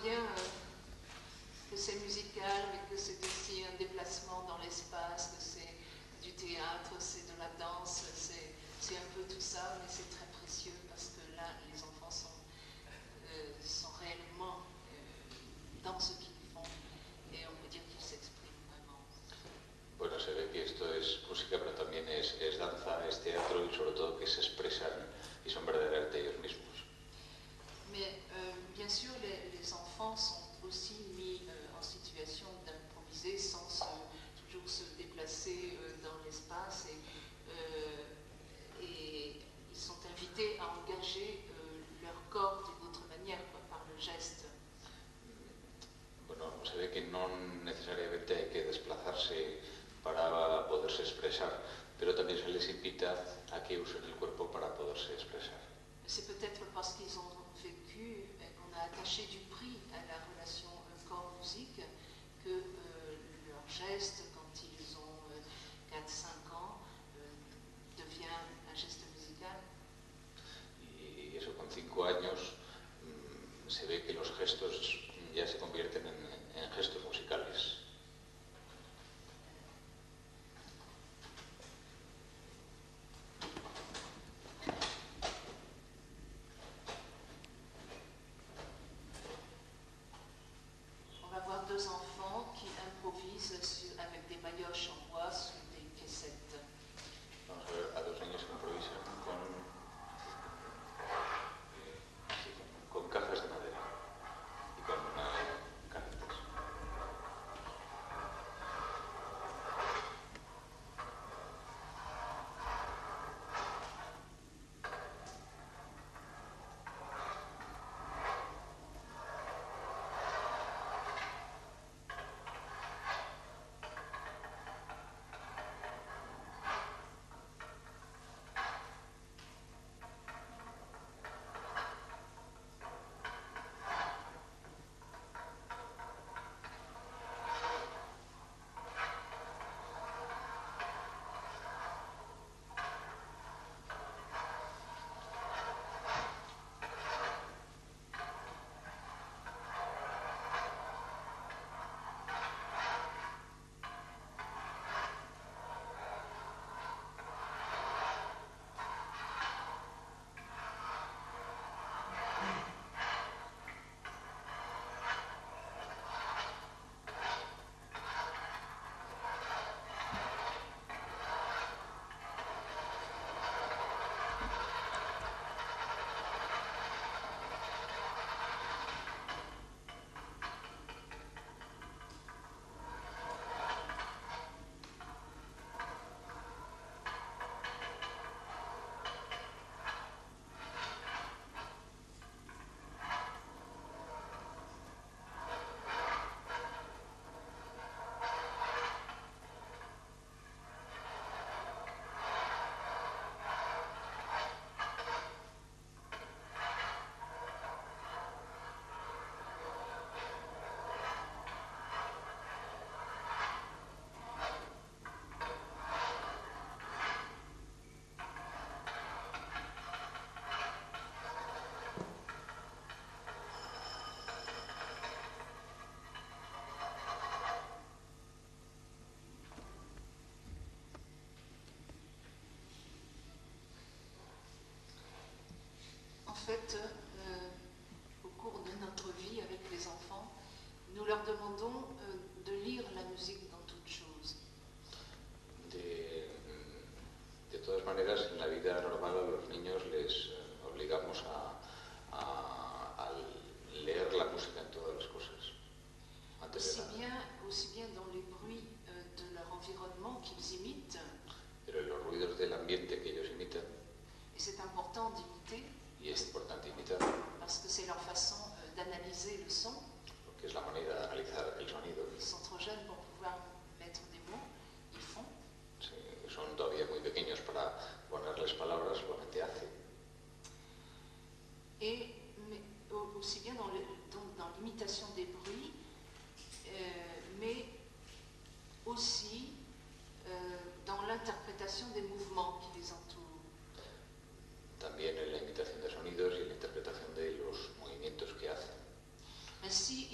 bien que c'est musical, mais que c'est aussi un déplacement dans l'espace, que c'est du théâtre, c'est de la danse, c'est un peu tout ça, mais c'est très précieux parce que là, les enfants sont réellement dans ce qu'ils font et on peut dire qu'ils s'expriment vraiment. Bueno, se ve que esto es música, pero también es danza, es teatro y sobre todo que se expresan y son verdaderamente ellos mismos. Mais bien sûr, les enfants sont aussi mis en situation d'improviser sans toujours se déplacer dans l'espace et ils sont invités à engager leur corps d'une autre manière, quoi, par le geste. Bueno, se ve que no necesariamente hay que desplazarse para poderse expresar, pero también se les invita a que usen el cuerpo para poderse expresar. C'est peut-être parce qu'ils ont vécu et qu'on a attaché du prix à la relation corps-musique que leur geste, quand ils ont 4-5 ans, devient un geste musical. Y eso, con 5 años se ve que los gestos ya se convierten en gestos musicales. On va voir deux enfants qui improvisent avec des maillotches en bois sur des caissettes. Vamos a ver a dos niños que improvisan con cajas de madera y con cajitas. En fait, au cours de notre vie avec les enfants, nous leur demandons de lire la musique dans toute chose. De todas maneras, en la vida normal a los niños les obligamos a leer la música en todas las cosas. Antes Aussi bien dans les bruits de leur environnement qu'ils imitent. Pero en los ruidos del ambiente que ellos imitan. Et c'est important d'imiter. Y es importante imitar. Parce que c'est leur façon d'analyser le son. Porque es la manera de analizar el sonido. Ils sont trop jeunes pour pouvoir mettre des mots. Ils font. Sí, son todavía muy pequeños para ponerles palabras, solamente hacen. Mais aussi bien dans l'imitation des bruits, mais aussi dans l'interprétation des mouvements qui les entourent. También en la imitación de sonidos y en la interpretación de los movimientos que hacen. Ainsi,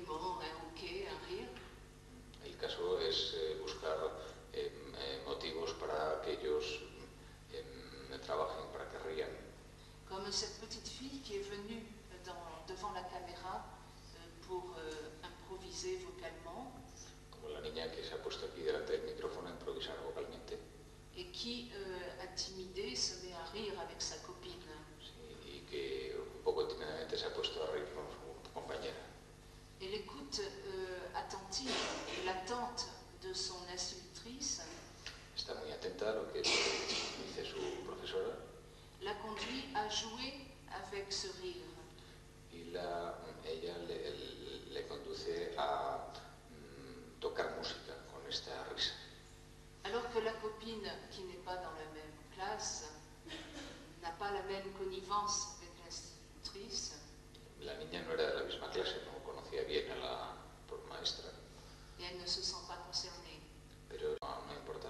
humour, un hoquet, un rire. El caso es buscar motivos para que ellos trabajen, para que rían. Comme cette petite fille qui est venue devant la caméra pour improviser vocalement. Como la niña que se ha puesto aquí delante del micrófono a improvisar vocalmente. Et qui, intimidée, se met à rire avec sa copine. Sí, y que un poco tímidamente se ha puesto a reír con su compañera. Et l'écoute attentive et l'attente de son institutrice Está muy atenta a lo que dice su profesora. la conduit à jouer avec ce rire. Y ella le conduce a tocar música con esta risa. Alors que la copine, qui n'est pas dans la même classe, n'a pas la même connivence avec l'institutrice. La niña no era de la misma clase, no conocía bien a la maestra. Et elle ne se sent pas concernée. Pero no importa.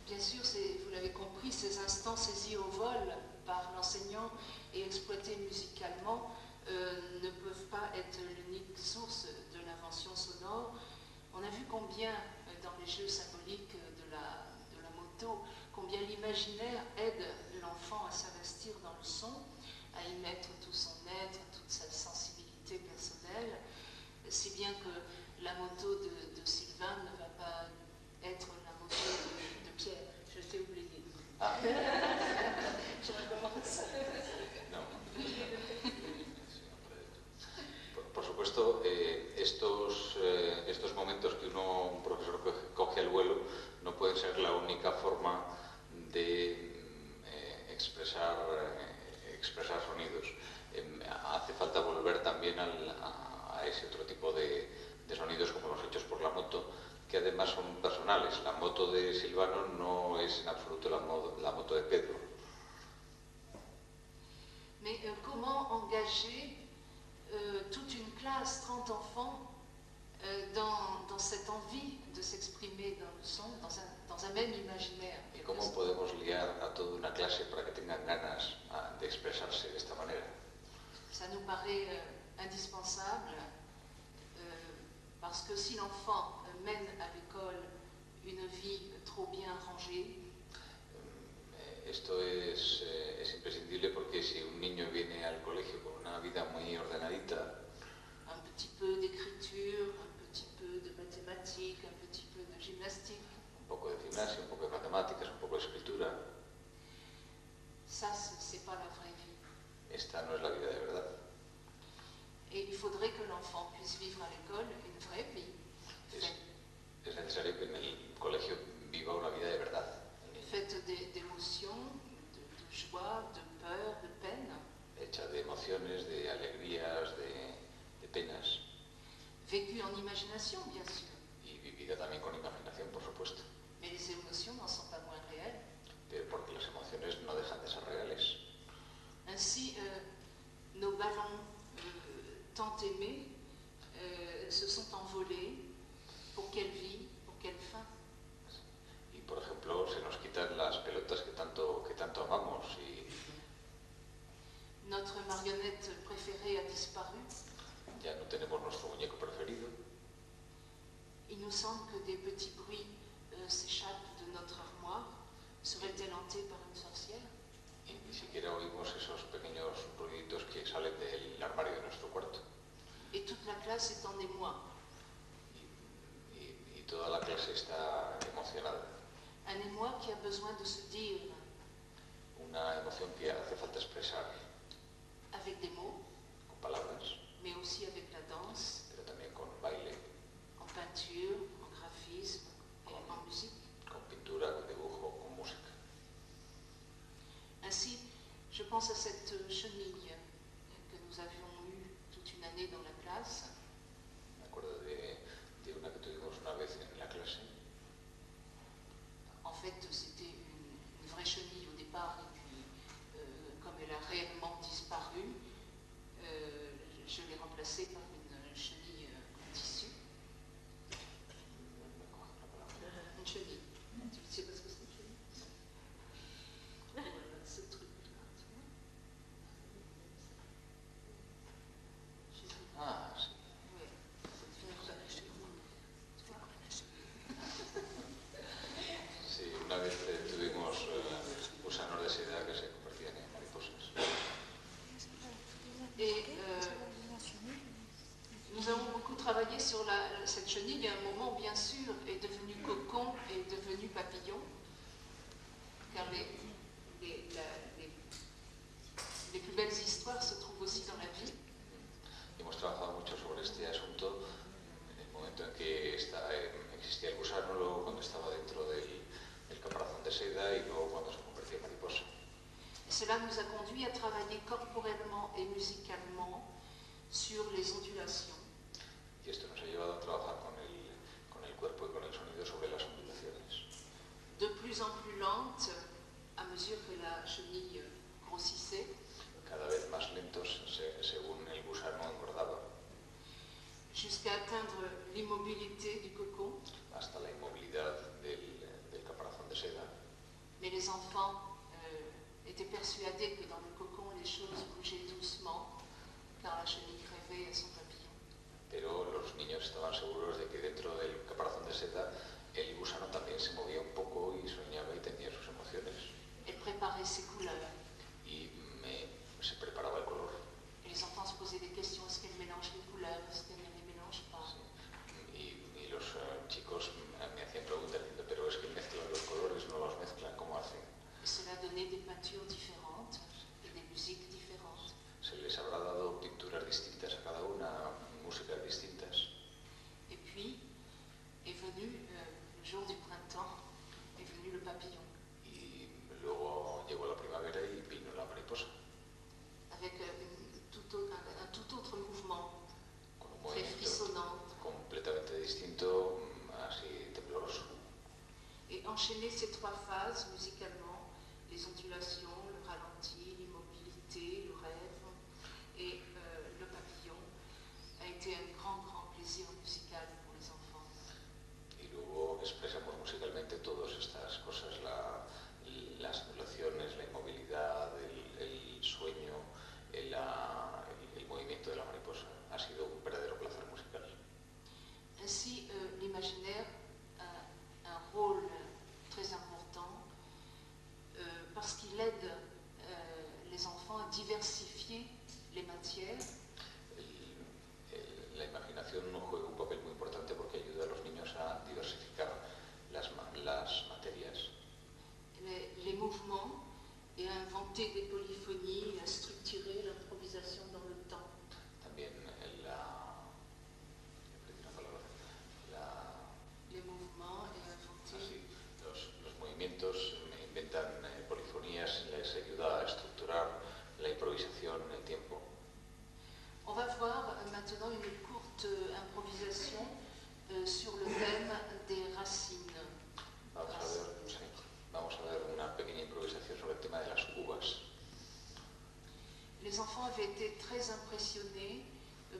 Bien sûr, vous l'avez compris, ces instants saisis au vol par l'enseignant et exploités musicalement ne peuvent pas être l'unique source de l'invention sonore. On a vu combien, dans les jeux symboliques de la moto, combien l'imaginaire aide l'enfant à s'investir dans le son, à y mettre tout son être, toute sa sensibilité personnelle, si bien que la moto de Sylvain ne va pas être la moto de Pierre. Je t'ai oublié. Ah. Je recommence. No. Por supuesto, estos momentos que un profesor coge al vuelo no pueden ser la única forma de expresar sonidos. Hace falta volver también a ese otro tipo de sonidos como los hechos por la moto, que además son personales. La moto de Silvano no es en absoluto la moto de Pedro. Mais comment engager toute une classe, 30 enfants, dans cette envie de s'exprimer dans le son, dans un même imaginaire? ¿Y cómo podemos liar a toda una clase para que tengan ganas de expresarse de esta manera? Ça nous paraît indispensable parce que si l'enfant mène à l'école une vie trop bien rangée, esto es imprescindible porque si un niño viene al colegio con una vida muy ordenadita, un petit peu d'écriture, un petit peu de mathématiques, un petit peu de gymnastique, un poco de gimnasia, un poco de matemáticas, un poco de escritura, ça c'est pas la vraie vie. Esta no es la vida de verdad. Et il faudrait que l'enfant puisse vivre à l'école une vraie vie. Es necesario que en el colegio viva una vida de verdad. Faite d'émotions, de joie, de peur, de peine. Hecha de emociones, de alegrías, de penas. Vécue en imagination, bien sûr. Y vivida también con imaginación, por supuesto. Mais les émotions n'en sont pas moins réelles. Pero porque las emociones no dejan de ser reales. Ainsi, nos ballons tant aimés se sont envolés. ¿Pour quelle vie? ¿Pour quelle fin? Y por ejemplo, se nos quitan las pelotas que tanto amamos y notre marionnette préférée a disparu. Ya no tenemos nuestro muñeco preferido. Il nous semble que des petits bruits s'échappent de notre armoire. Serait-elle hantée par une sorcière? Y ni siquiera oímos esos pequeños ruiditos que salen del armario de nuestro cuarto. Et toute la classe est en émoi. Y toda la clase está emocionada. Un émoi qui a besoin de se dire. Una emoción que hace falta expresar. Avec des mots. Con palabras. Mais aussi avec la danse. Pero también con baile. En peinture, en graphisme et en musique. Con pintura, con dibujo, con música. Ainsi, je pense à cette chenille que nous avions eue toute une année dans la classe. Me acuerdo de una que tuvimos una vez en la clase. En fait, c'était une vraie chenille au départ, et puis comme elle a réellement disparu, je l'ai remplacée par une chenille en tissu. Une chenille. Tu sais pas ce que c'est une chenille? Voilà, ce truc-là, tu vois. Ah, sí. Ouais, cette chenille. Tu vois? Sí, una vez tuvimos gusanos de seda que se convertían en mariposas. Et nous avons beaucoup travaillé sur cette chenille. À un moment, bien sûr, est devenu cocon et devenu papillon, car les plus belles histoires se trouvent aussi dans la vie. Hemos trabajado mucho sobre este asunto en el momento en que existía el gusano, luego cuando estaba dentro del caparazón de seda y luego cuando se convertía en mariposa. Et cela nous a conduit à travailler corporellement et musicalement sur les ondulations. Y esto nos ha llevado a trabajar con el cuerpo y con el sonido sobre las ondulaciones. De plus en plus lente, à mesure que la chenille grossissait. Cada vez más lentos según el gusano engordaba. Jusqu'à atteindre l'immobilité du cocon. Hasta la inmovilidad del caparazón de seda. Mais les enfants étaient persuadés que dans le cocon, les choses bougeaient doucement, car la chenille rêvait à son papillon. Pero los niños estaban seguros de que dentro del caparazón de seda el gusano también se movía un poco y soñaba y tenía sus emociones. Elle préparait ses couleurs. Y se preparaba el color. Et les enfants se posaient des questions, est-ce qu'elle mélange les couleurs, est-ce qu'elle ne les mélange pas? Sí. Y los chicos me hacían preguntas diciendo, pero es que mezclan los colores, no los mezclan, ¿cómo hacen? Et cela donnait des peintures différentes et des musiques différentes. Se les habrá dado pinturas distintas a cada una, músicas distintas. Et puis est venu le jour du printemps, est venu le papillon. Y luego llegó la primavera y vino la mariposa. Avec un tout autre mouvement, Con un très movimiento frissonnant. completamente distinto, así tembloroso. Et enchaîner ces trois phases musicalement, les ondulations, le ralenti, l'immobilité, le rêve et le papillon, a été un grand plaisir musical pour les enfants. Y luego expresamos musicalmente todas estas cosas, las ondulaciones, la inmovilidad, el sueño, el movimiento de la mariposa. improvisation sur le thème des racines. Vamos a ver una pequeña improvisación sobre el tema de las uvas. Les enfants avaient été très impressionnés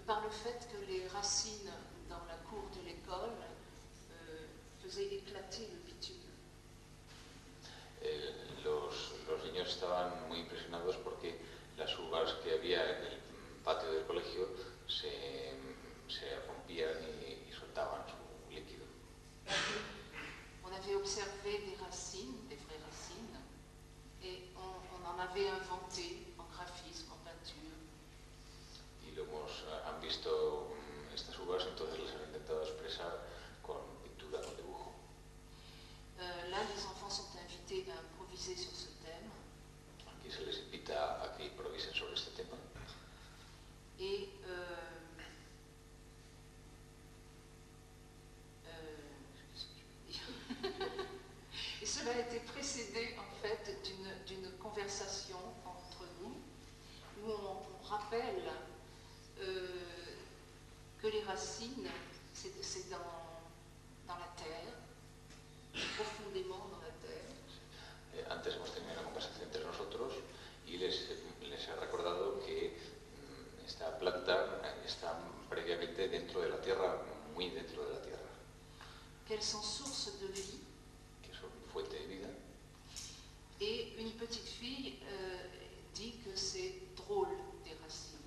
par le fait que les racines dans la cour de l'école faisaient éclater le bitume. Los niños estaban muy impresionados porque las uvas que había en el patio del colegio se rompían y soltaban su líquido. On avait observé des racines, des vraies racines, et on en avait inventé en graphisme, en peinture. Y han visto estas uvas, entonces les han intentado expresar con pintura, con dibujo. Là, les enfants sont invités à improviser sur ce thème. Aquí se les invita a que improvisen sobre este tema. Et et cela a été précédé en fait d'une conversation entre nous où on rappelle que les racines, c'est dans la terre, profondément dans la terre. Antes hemos tenido una conversación entre nosotros y les he recordado que esta planta está previamente dentro de la tierra, muy dentro de la tierra. Qu'elles sont sources de vie. Que son fuente de vida. Et une petite fille dit que c'est drôle des racines.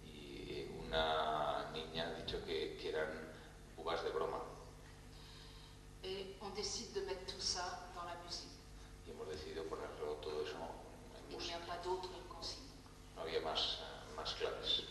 Y una niña ha dicho que eran uvas de broma. Et on décide de mettre tout ça dans la musique. Y hemos decidido ponerlo todo eso en música. Il n'y a pas d'autre consigne. No había más claves.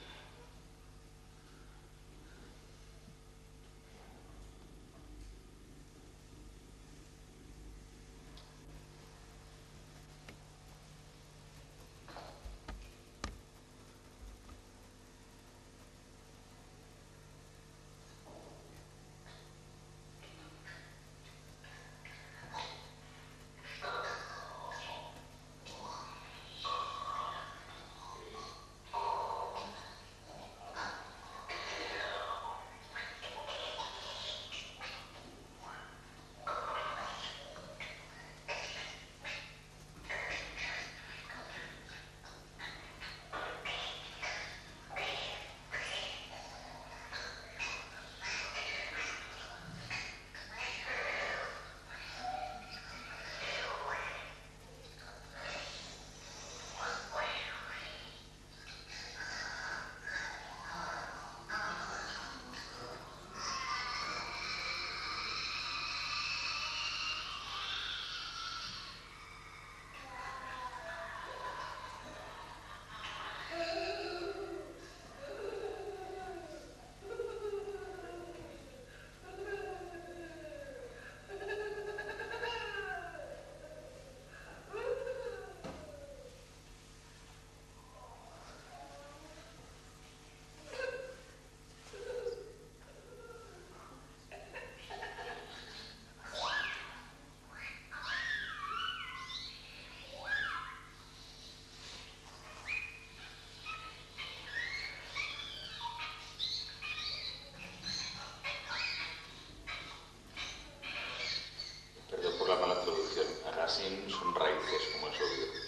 Racines son raíces, como es obvio.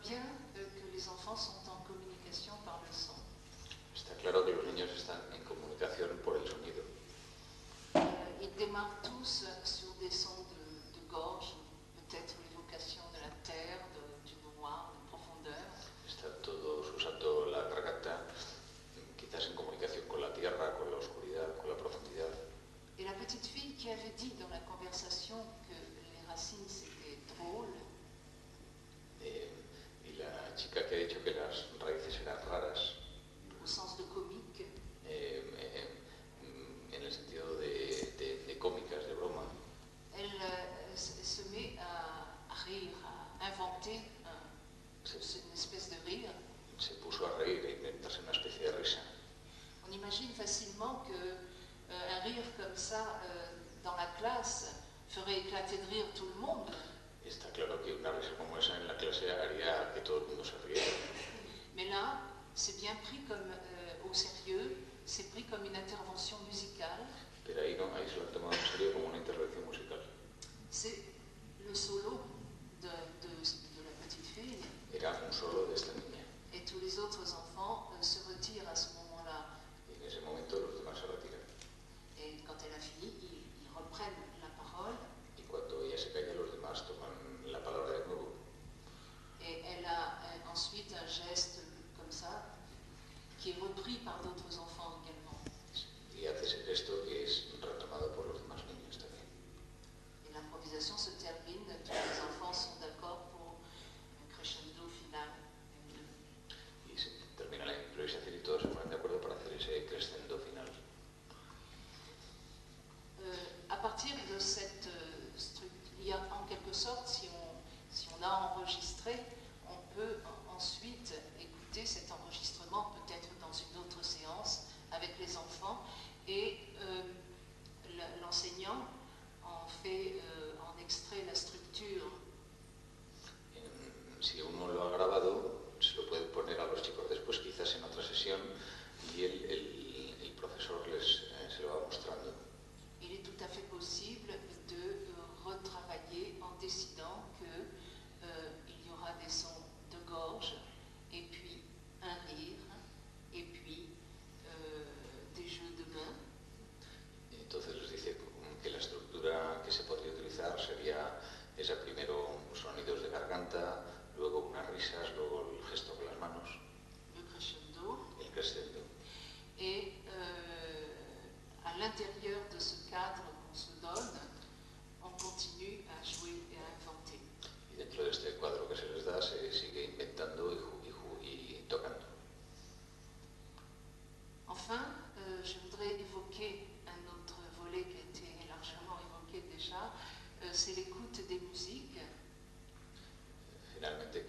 Bien que les enfants sont en communication par le son. Está claro que los niños están en comunicación por el sonido. Ils démarrent tous sur des sons de gorge, peut-être l'évocation de la terre, du noir, de profondeur. chica que ha dicho que las raíces eran raras, au sens de comique, en el sentido de cómicas, de broma, elle se met à rire, à inventer une espèce de rire. se puso a reír, a inventarse una especie de risa. On imagine facilement qu'un rire comme ça dans la classe ferait éclater de rire tout le monde. Está claro que una risa como esa en la clase haría que todo el mundo se riera. Mais là, c'est bien pris comme au sérieux, c'est pris comme une intervention musicale. Pero ahí no, ahí se lo han tomado en serio como una intervención musical. C'est le solo de la petite fille. Era un solo de esta niña. Et tous les autres enfants se retirent à ce moment-là. Y en ese momento los demás se retiran. Et quand elle a fini, ils reprennent la parole. Y cuando ella se calla, los demás toman la palabra de nuevo. Et elle a ensuite un geste comme ça, qui est repris par d'autres enfants également. Y hace ese gesto que es retomado por los demás niños también. Et l'improvisation se termine, tous les enfants sont d'accord pour un crescendo final. Y se termina la improvisación y todos se ponen de acuerdo para hacer ese crescendo final. À partir de cette structure, il y a en quelque sorte, si on a enregistré, on peut ensuite écouter cet enregistrement peut-être dans une autre séance avec les enfants et l'enseignant en extrait la structure. Si uno lo ha grabado, se lo puede poner a los chicos después, quizás en otra sesión, y el profesor se lo va mostrando. Il est tout à fait possible de retravailler en décidant qu'il y aura des sons de gorge, et puis un rire, et puis des jeux de mains. Entonces les dice que la estructura que se podría utilizar sería esa primero sonidos de garganta, luego unas risas, luego el gesto con las manos. Le crescendo. El crescendo. Et à l'intérieur de ce cadre qu'on se donne, on continue à jouer et à inventer. Y dentro de este cuadro que se les da, se sigue inventando y tocando. Enfin, je voudrais évoquer un autre volet qui a été largement évoqué déjà, c'est l'écoute des musiques. Finalmente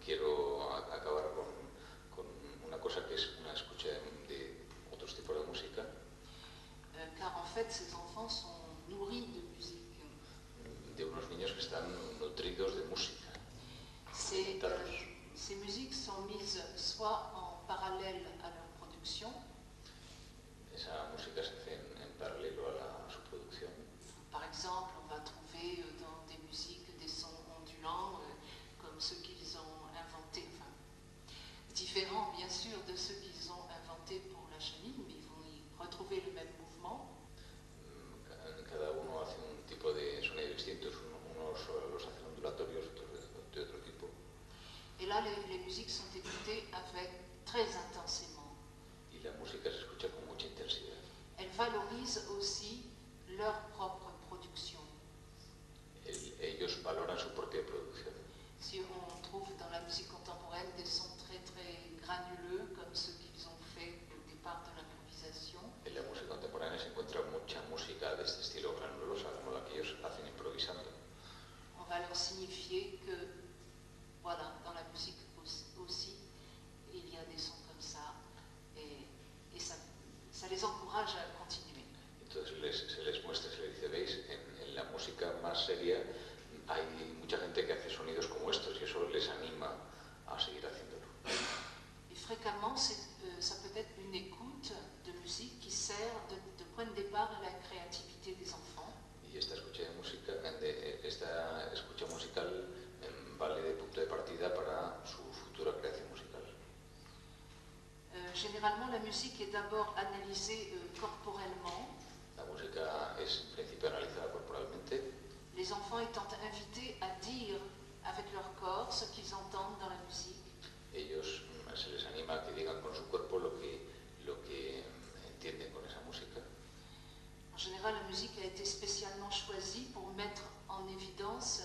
quiero acabar con una cosa que es una escucha de otros tipos de música. Car en fait, ces enfants sont nourris de musique. De unos niños que están nutridos de música. Ces musiques sont mises soit en parallèle à leur production. Esa música se hace en paralelo a su producción. Par exemple, on va trouver dans des musiques des sons ondulants comme ceux qu'ils ont inventés, enfin, différents bien sûr de ceux qu'ils ont inventés pour la chenille, mais ils vont y retrouver le même mouvement. Cada uno hace un tipo de sonido distintos, unos los hacen ondulatorios, otros de otro tipo. Et là, les musiques sont écoutées avec très intensément. Y la música se escucha con mucha intensidad. Elles valorisent aussi leur propre production. Ellos valoran su propia producción. Si on trouve dans la musique contemporaine des sons très très granuleux, comme ceux qu'ils ont fait au départ de l'improvisation. En la música contemporánea se encuentra mucha música de este estilo granulosa, como la que ellos hacen improvisando. On va leur signifier que, voilà, dans la musique aussi, il y a des sons comme ça, et ça les encourage à continuer. Entonces se les muestra, se les dice, veis, en la música más seria hay mucha gente que hace sonidos como estos y eso les anima a seguir haciéndolo. Et fréquemment, ça peut être une écoute de musique qui sert de point de départ à la créativité des enfants. Y esta escucha musical vale de punto de partida para su futura creación musical. Généralement, la musique est d'abord analysée corporellement. La música es en principio analizada corporalmente. Les enfants étant invités à dire avec leur corps ce qu'ils entendent dans la musique. Ellos se les anima a que digan con su cuerpo lo que entienden con esa música. En général, la musique a été spécialement choisie pour mettre en évidence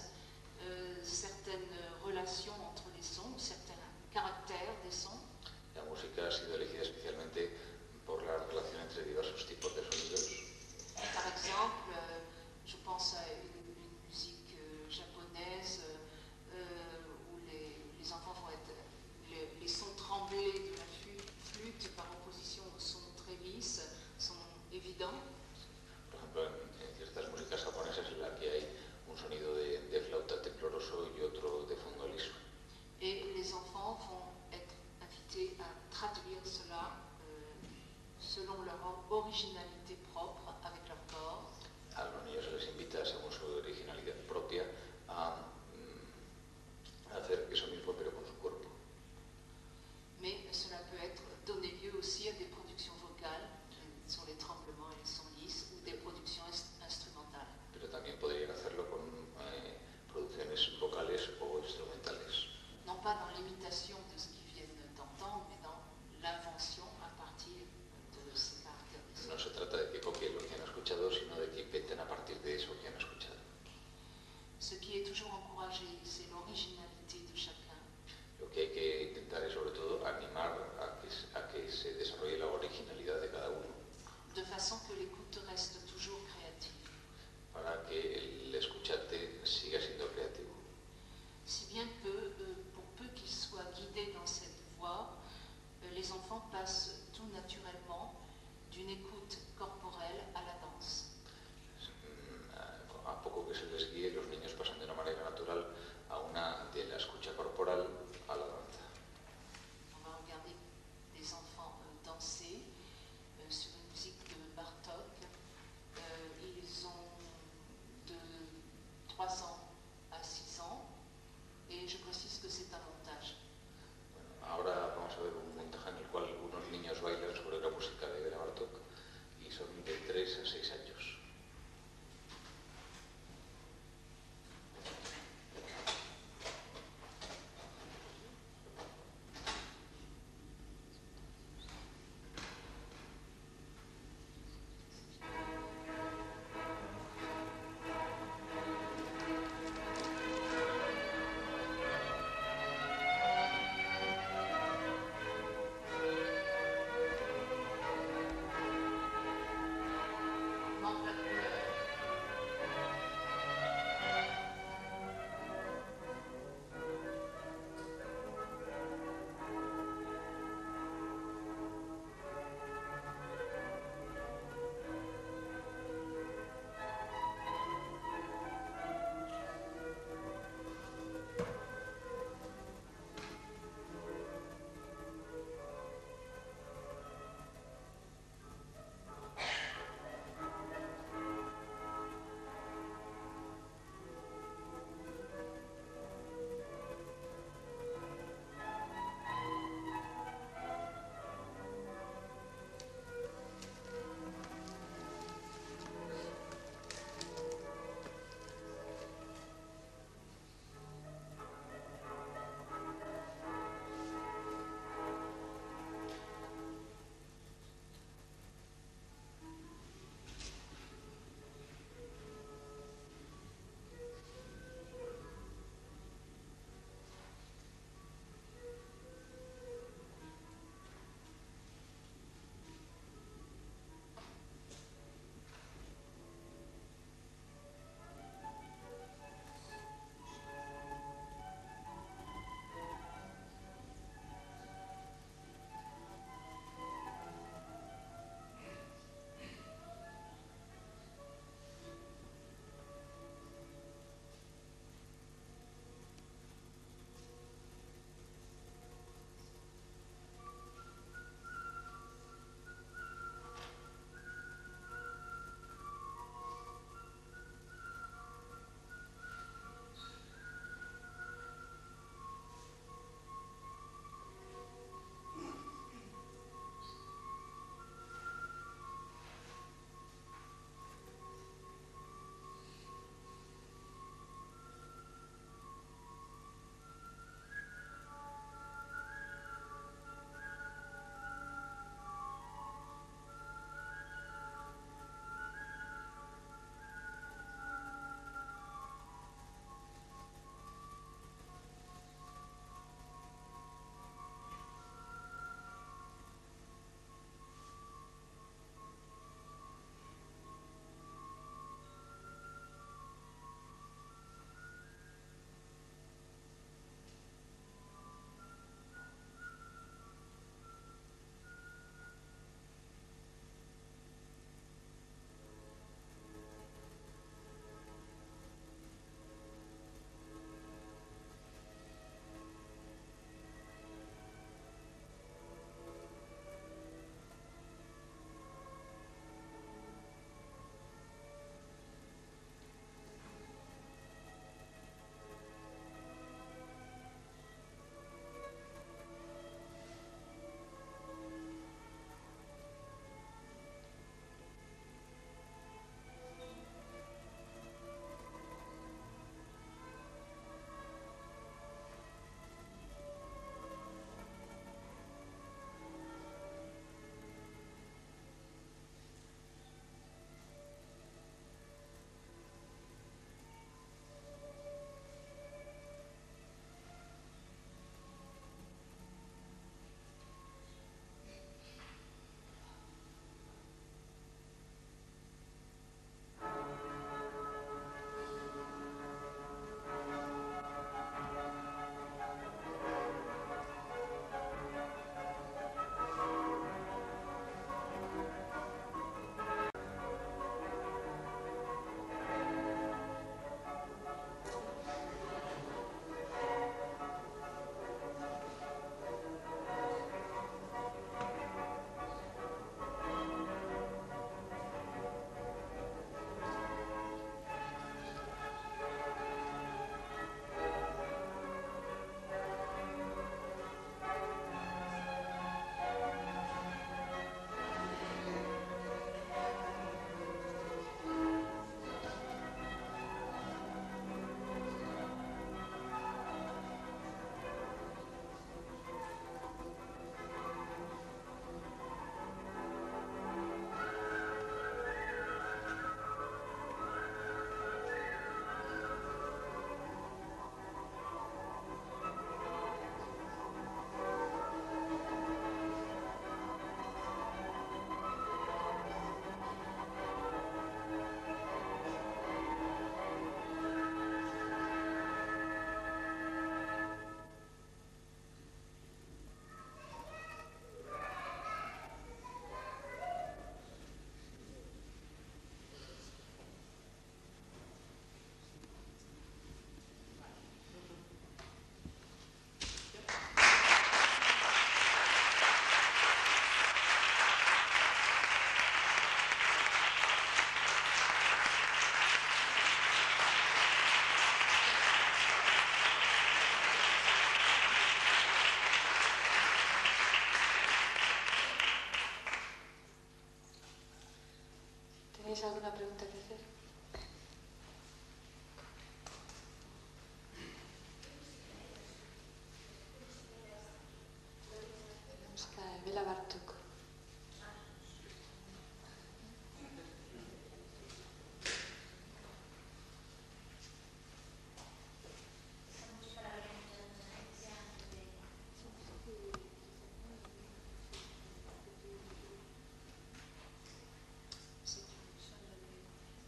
certaines relations entre les originalité propre avec leur corps. A los niños se les invita, según su originalidad propia, a hacer eso mismo pero con su cuerpo. Mais cela peut être donner lieu aussi à des productions vocales sur les tremblements et les sons lisses ou des productions instrumentales. Pero también podrían hacerlo con producciones vocales o instrumentales. Non pas dans l'imitation de ce qu'ils viennent d'entendre, mais dans l'invention à partir de ces caractéristiques. No se trata de que copien lo que han escuchado, sino de que inventen a partir de eso que han escuchado. Ce qui est toujours encouragé, c'est l'originalité de chacun. Lo que hay que intentar es sobre todo animar a que se desarrolle la originalidad de cada uno. De façon que l'écoute reste toujours créative. Para que el escuchante siga siendo creativo. Si bien que, pour peu qu'ils soient guidés dans cette voie, les enfants passent tout naturellement d'une écoute corporelle à la danse. A poco que se les guíe, los niños pasan de una manera natural de la escucha corporal a la danza. On va regarder des enfants danser sur une musique de Bartók. Ils ont de 3 ans à 6 ans et je précise que c'est un montage. Bueno, ahora vamos a ver un montaje en el cual algunos niños bailan sobre la música de Béla Bartók y son de 3 a 6 años.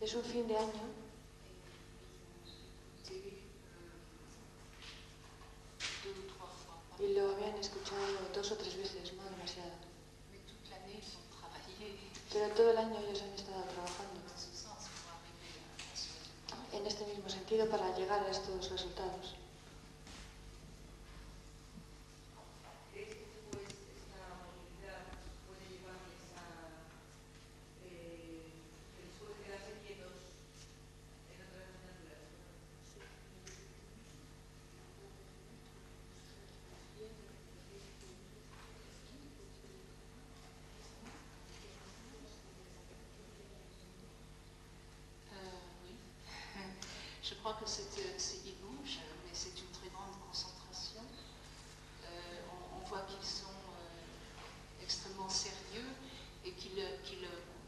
es un fin de año. Y lo habían escuchado 2 o 3 veces, no demasiado. Pero todo el año ellos han estado trabajando en este mismo sentido para llegar a estos resultados. Je crois que ils bougent, mais c'est une très grande concentration. On voit qu'ils sont extrêmement sérieux et qu'ils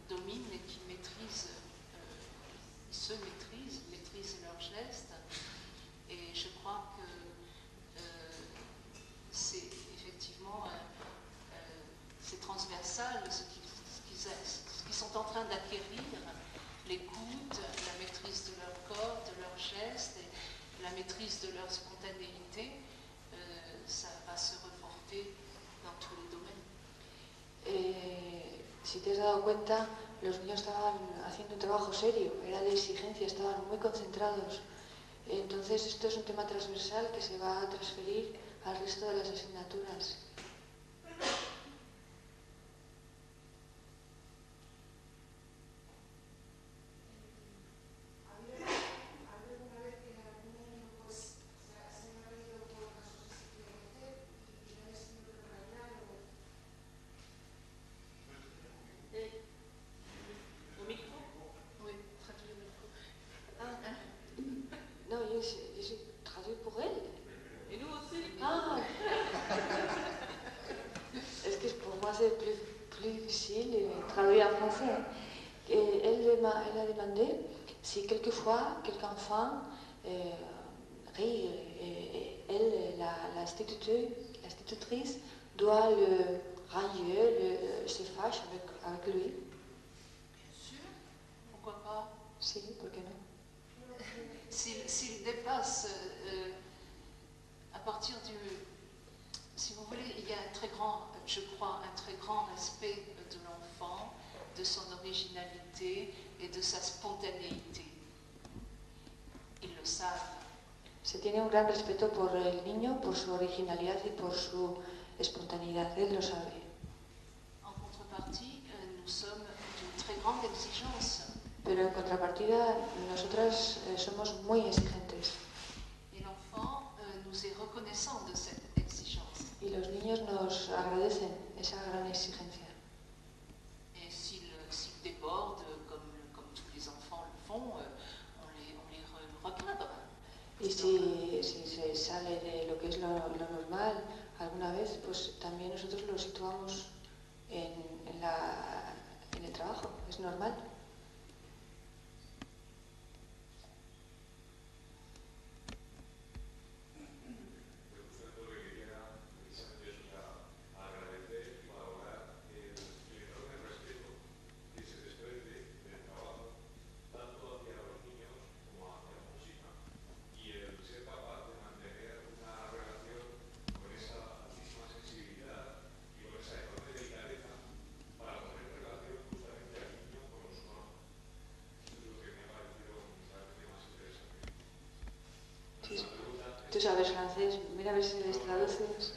dominent et qu'ils maîtrisent, ils se maîtrisent, ils maîtrisent leurs gestes. Et je crois que c'est effectivement c'est transversal ce qu'ils sont en train d'acquérir. L'écoute, la maîtrise de leur corps, de leurs gestes, et la maîtrise de leur spontanéité, ça va se reporter dans tous les domaines. Si te has dado cuenta, los niños estaban haciendo un trabajo serio, era de exigencia, estaban muy concentrados. Entonces esto es un tema transversal que se va a transferir al resto de las asignaturas. Je traduis pour elle. Et nous aussi. Ah. Es que pour moi c'est plus difficile traduire en français. Elle a demandé si quelquefois quelqu'un enfant rit elle, l'institutrice, doit le railler, se fâche avec lui. Bien sûr, pourquoi pas? Si, pourquoi non? S'il dépasse, à partir du... Si vous voulez, il y a un très grand, je crois, un très grand respect de l'enfant, de son originalité et de sa spontanéité. Ils le savent. Se tiene un gran respeto por el niño, por su originalidad y por su espontaneidad. Él lo sabe. En contrepartie, nous sommes d'une très grande exigence. Pero en contrapartida, nosotras somos muy exigentes. Et l'enfant nous est reconnaissant de cette exigence. Y los niños nos agradecen esa gran exigencia. Et s'ils débordent, comme tous les enfants le font, on les recadre. Y si se sale de lo que es lo normal alguna vez, pues también nosotros lo situamos en el trabajo, es normal. Tú sabes francés, mira a ver si les traduces.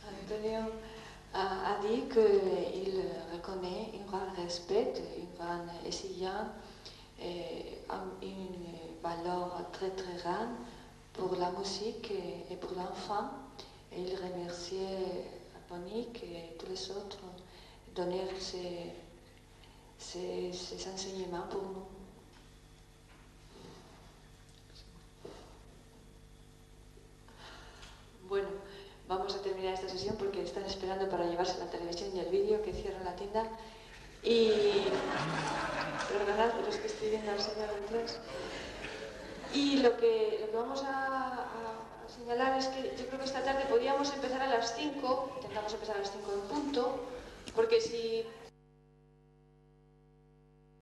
Antonio a dit qu'il reconnaît un grand respect, une grande exigence, une valeur très très grande pour la musique et pour l'enfant. Et il remerciait Monique et tous les autres de donner ces enseignements pour nous. Bueno, vamos a terminar esta sesión porque están esperando para llevarse la televisión y el vídeo, que cierran la tienda. Y perdonad, pero es que estoy viendo al señor detrás. Y lo que vamos a señalar es que yo creo que esta tarde podríamos empezar a las 5, intentamos empezar a las 5 en punto, porque si